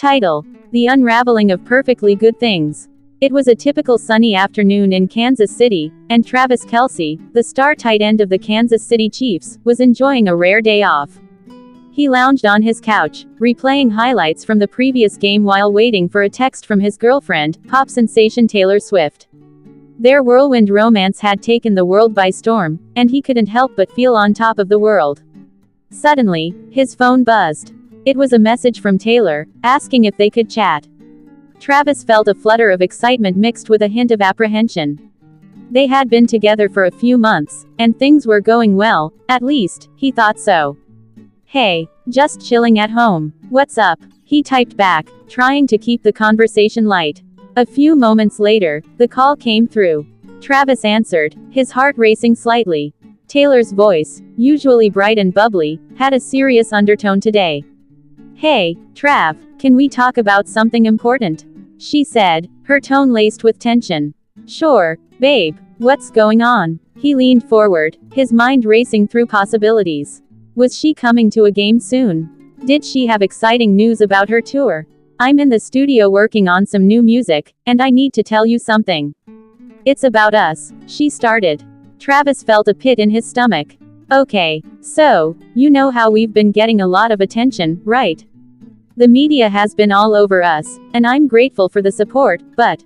Title: The Unraveling of Perfectly Good Things. It was a typical sunny afternoon in Kansas City, and Travis Kelce, the star tight end of the Kansas City Chiefs, was enjoying a rare day off. He lounged on his couch, replaying highlights from the previous game while waiting for a text from his girlfriend, pop sensation Taylor Swift. Their whirlwind romance had taken the world by storm, and he couldn't help but feel on top of the world. Suddenly, his phone buzzed. It was a message from Taylor, asking if they could chat. Travis felt a flutter of excitement mixed with a hint of apprehension. They had been together for a few months, and things were going well, at least, he thought so. "Hey, just chilling at home. What's up?" he typed back, trying to keep the conversation light. A few moments later, the call came through. Travis answered, his heart racing slightly. Taylor's voice, usually bright and bubbly, had a serious undertone today. "Hey, Trav, can we talk about something important?" she said, her tone laced with tension. "Sure, babe, what's going on?" He leaned forward, his mind racing through possibilities. Was she coming to a game soon? Did she have exciting news about her tour? "I'm in the studio working on some new music, and I need to tell you something. It's about us," she started. Travis felt a pit in his stomach. "Okay, so, you know how we've been getting a lot of attention, right? The media has been all over us, and I'm grateful for the support, but..."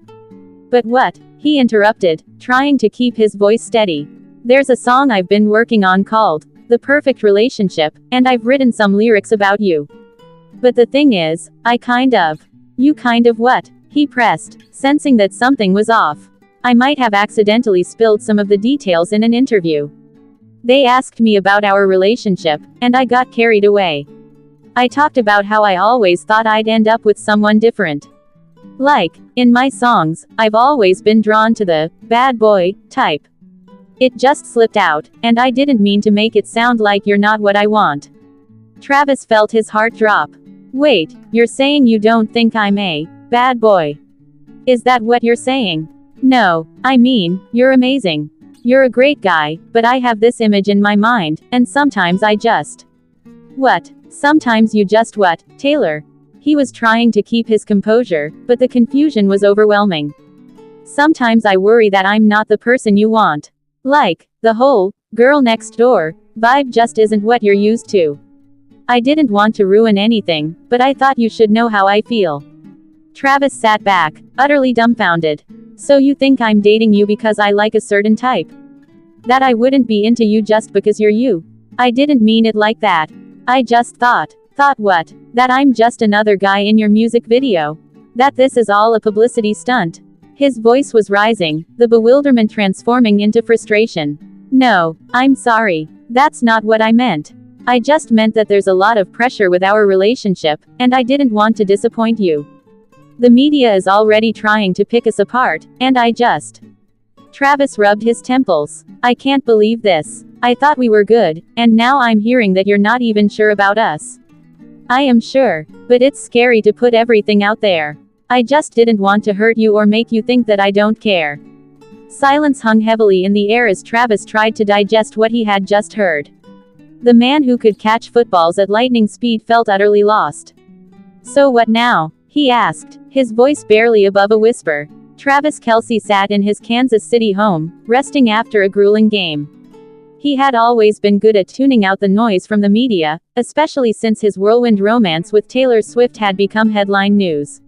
"But what?" he interrupted, trying to keep his voice steady. "There's a song I've been working on called The Perfect Relationship, and I've written some lyrics about you. But the thing is, You kind of what?" he pressed, sensing that something was off. "I might have accidentally spilled some of the details in an interview. They asked me about our relationship, and I got carried away. I talked about how I always thought I'd end up with someone different. Like, in my songs, I've always been drawn to the bad boy type. It just slipped out, and I didn't mean to make it sound like you're not what I want." Travis felt his heart drop. "Wait, you're saying you don't think I'm a bad boy? Is that what you're saying?" "No, I mean, you're amazing. You're a great guy, but I have this image in my mind, and sometimes I just..." "What? Sometimes you just what, Taylor?" He was trying to keep his composure, but the confusion was overwhelming. "Sometimes I worry that I'm not the person you want. Like, the whole girl next door vibe just isn't what you're used to. I didn't want to ruin anything, but I thought you should know how I feel." Travis sat back, utterly dumbfounded. "So you think I'm dating you because I like a certain type? That I wouldn't be into you just because you're you? I didn't mean it like that. I just thought..." "Thought what? That I'm just another guy in your music video? That this is all a publicity stunt?" His voice was rising, the bewilderment transforming into frustration. "No, I'm sorry. That's not what I meant. I just meant that there's a lot of pressure with our relationship, and I didn't want to disappoint you. The media is already trying to pick us apart, and I just..." Travis rubbed his temples. "I can't believe this. I thought we were good, and now I'm hearing that you're not even sure about us." "I am sure, but it's scary to put everything out there. I just didn't want to hurt you or make you think that I don't care." Silence hung heavily in the air as Travis tried to digest what he had just heard. The man who could catch footballs at lightning speed felt utterly lost. "So what now?" he asked, his voice barely above a whisper. Travis Kelce sat in his Kansas City home, resting after a grueling game. He had always been good at tuning out the noise from the media, especially since his whirlwind romance with Taylor Swift had become headline news.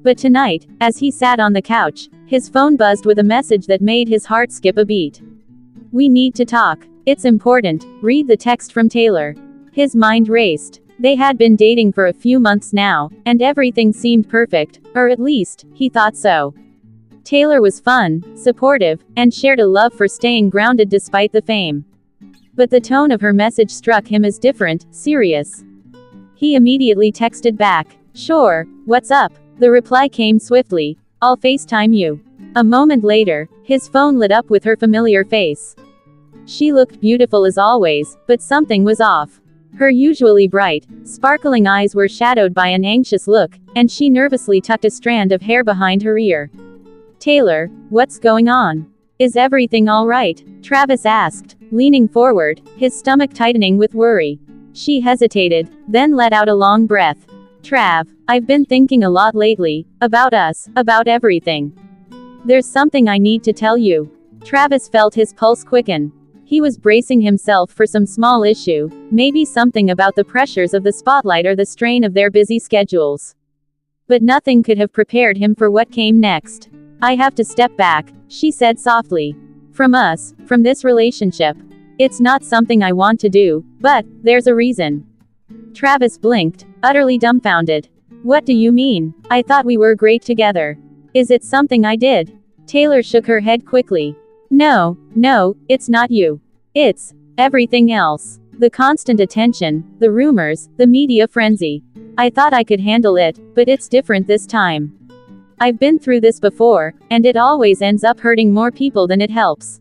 But tonight, as he sat on the couch, his phone buzzed with a message that made his heart skip a beat. "We need to talk. It's important. Read the text from Taylor." His mind raced. They had been dating for a few months now, and everything seemed perfect, or at least, he thought so. Taylor was fun, supportive, and shared a love for staying grounded despite the fame. But the tone of her message struck him as different, serious. He immediately texted back, "Sure, what's up?" The reply came swiftly, "I'll FaceTime you." A moment later, his phone lit up with her familiar face. She looked beautiful as always, but something was off. Her usually bright, sparkling eyes were shadowed by an anxious look, and she nervously tucked a strand of hair behind her ear. "Taylor, what's going on? Is everything all right?" Travis asked, leaning forward, his stomach tightening with worry. She hesitated, then let out a long breath. Trav, I've been thinking a lot lately, about us, about everything. There's something I need to tell you. Travis felt his pulse quicken. He was bracing himself for some small issue, maybe something about the pressures of the spotlight or the strain of their busy schedules. But nothing could have prepared him for what came next. I have to step back, she said softly. From us, from this relationship. It's not something I want to do, but there's a reason. Travis blinked, utterly dumbfounded. What do you mean? I thought we were great together. Is it something I did? Taylor shook her head quickly. No, it's not you. It's everything else. The constant attention, the rumors, the media frenzy. I thought I could handle it, but it's different this time. I've been through this before, and it always ends up hurting more people than it helps.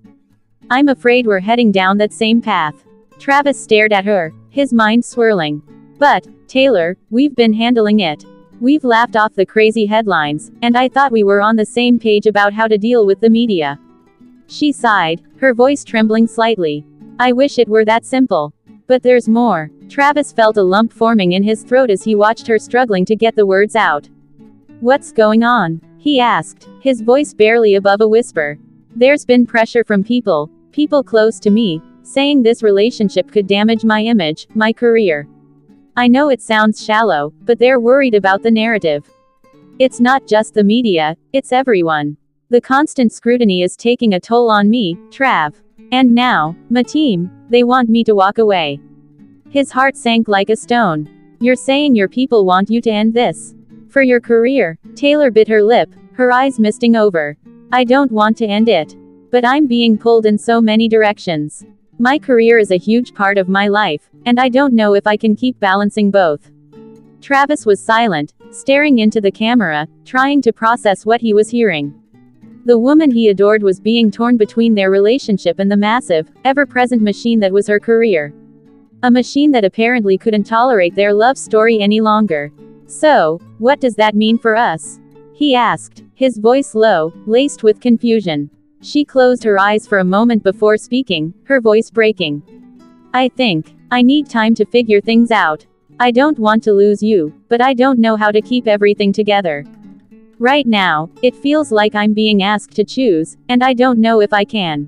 I'm afraid we're heading down that same path. Travis stared at her, his mind swirling. But, Taylor, we've been handling it. We've laughed off the crazy headlines, and I thought we were on the same page about how to deal with the media. She sighed, her voice trembling slightly. I wish it were that simple. But there's more. Travis felt a lump forming in his throat as he watched her struggling to get the words out. What's going on? He asked, his voice barely above a whisper. There's been pressure from people close to me, saying this relationship could damage my image, my career. I know it sounds shallow, but they're worried about the narrative. It's not just the media, it's everyone. The constant scrutiny is taking a toll on me, Trav. And now, my team, they want me to walk away. His heart sank like a stone. You're saying your people want you to end this? For your career? Taylor bit her lip, her eyes misting over. I don't want to end it. But I'm being pulled in so many directions. My career is a huge part of my life, and I don't know if I can keep balancing both. Travis was silent, staring into the camera, trying to process what he was hearing. The woman he adored was being torn between their relationship and the massive, ever-present machine that was her career. A machine that apparently couldn't tolerate their love story any longer. So, what does that mean for us? He asked, his voice low, laced with confusion. She closed her eyes for a moment before speaking, her voice breaking. I think I need time to figure things out. I don't want to lose you, but I don't know how to keep everything together. Right now, it feels like I'm being asked to choose, and I don't know if I can.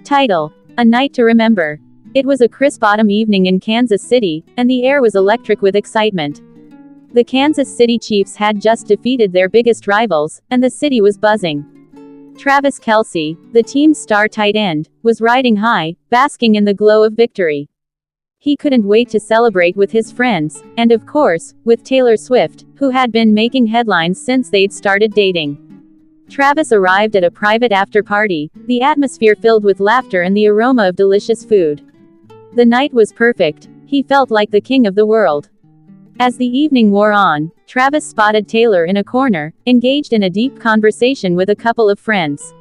Title: A Night to Remember. It was a crisp autumn evening in Kansas City, and the air was electric with excitement. The Kansas City Chiefs had just defeated their biggest rivals, and the city was buzzing. Travis Kelce, the team's star tight end, was riding high, basking in the glow of victory. He couldn't wait to celebrate with his friends, and of course, with Taylor Swift, who had been making headlines since they'd started dating. Travis arrived at a private after-party, the atmosphere filled with laughter and the aroma of delicious food. The night was perfect. He felt like the king of the world. As the evening wore on, Travis spotted Taylor in a corner, engaged in a deep conversation with a couple of friends.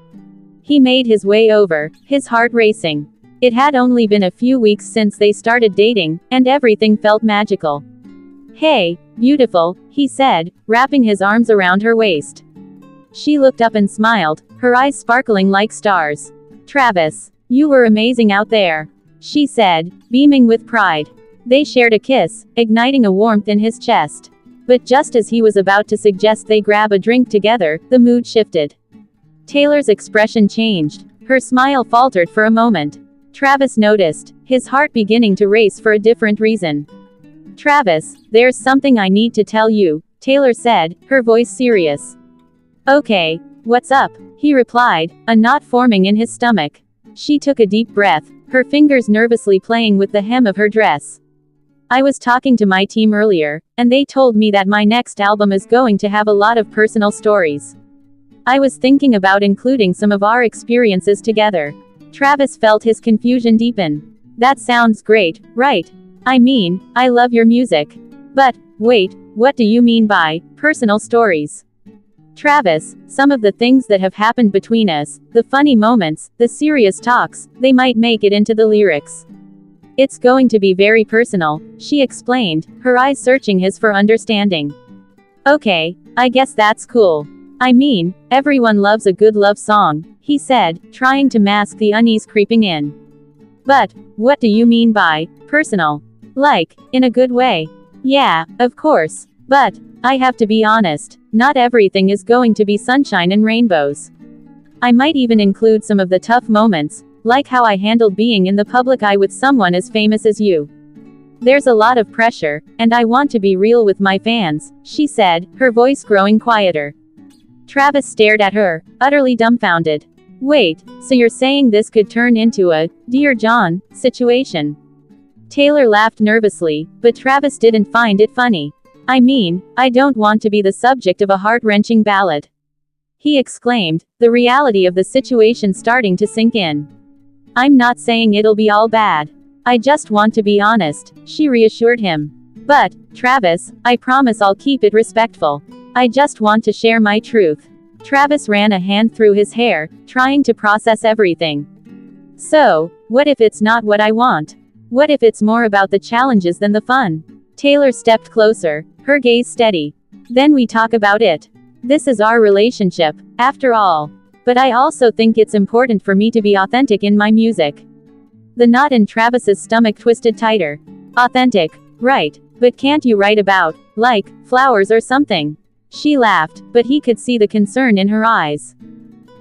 He made his way over, his heart racing. It had only been a few weeks since they started dating, and everything felt magical. Hey, beautiful, he said, wrapping his arms around her waist. She looked up and smiled, her eyes sparkling like stars. Travis, you were amazing out there, she said, beaming with pride. They shared a kiss, igniting a warmth in his chest. But just as he was about to suggest they grab a drink together, the mood shifted. Taylor's expression changed. Her smile faltered for a moment. Travis noticed, his heart beginning to race for a different reason. Travis, there's something I need to tell you, Taylor said, her voice serious. Okay, what's up? He replied, a knot forming in his stomach. She took a deep breath, her fingers nervously playing with the hem of her dress. I was talking to my team earlier, and they told me that my next album is going to have a lot of personal stories. I was thinking about including some of our experiences together. Travis felt his confusion deepen. That sounds great, right? I mean, I love your music. But, wait, what do you mean by personal stories? Travis, some of the things that have happened between us, the funny moments, the serious talks, they might make it into the lyrics. It's going to be very personal, she explained, her eyes searching his for understanding. Okay, I guess that's cool. I mean, everyone loves a good love song, he said, trying to mask the unease creeping in. But, what do you mean by personal? Like, in a good way? Yeah, of course. But, I have to be honest, not everything is going to be sunshine and rainbows. I might even include some of the tough moments, like how I handled being in the public eye with someone as famous as you. There's a lot of pressure, and I want to be real with my fans, she said, her voice growing quieter. Travis stared at her, utterly dumbfounded. Wait, so you're saying this could turn into a Dear John situation? Taylor laughed nervously, but Travis didn't find it funny. I mean, I don't want to be the subject of a heart-wrenching ballad. He exclaimed, the reality of the situation starting to sink in. I'm not saying it'll be all bad. I just want to be honest, she reassured him. But, Travis, I promise I'll keep it respectful. I just want to share my truth. Travis ran a hand through his hair, trying to process everything. So, what if it's not what I want? What if it's more about the challenges than the fun? Taylor stepped closer, her gaze steady. Then we talk about it. This is our relationship, after all. But I also think it's important for me to be authentic in my music. The knot in Travis's stomach twisted tighter. Authentic, right, but can't you write about, like, flowers or something? She laughed, but he could see the concern in her eyes.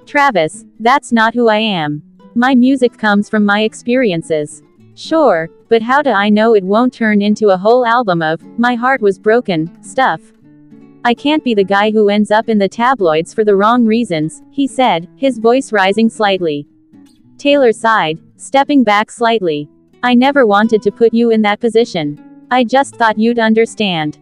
Travis, that's not who I am. My music comes from my experiences. Sure, but how do I know it won't turn into a whole album of, my heart was broken, stuff? I can't be the guy who ends up in the tabloids for the wrong reasons, he said, his voice rising slightly. Taylor sighed, stepping back slightly. I never wanted to put you in that position. I just thought you'd understand.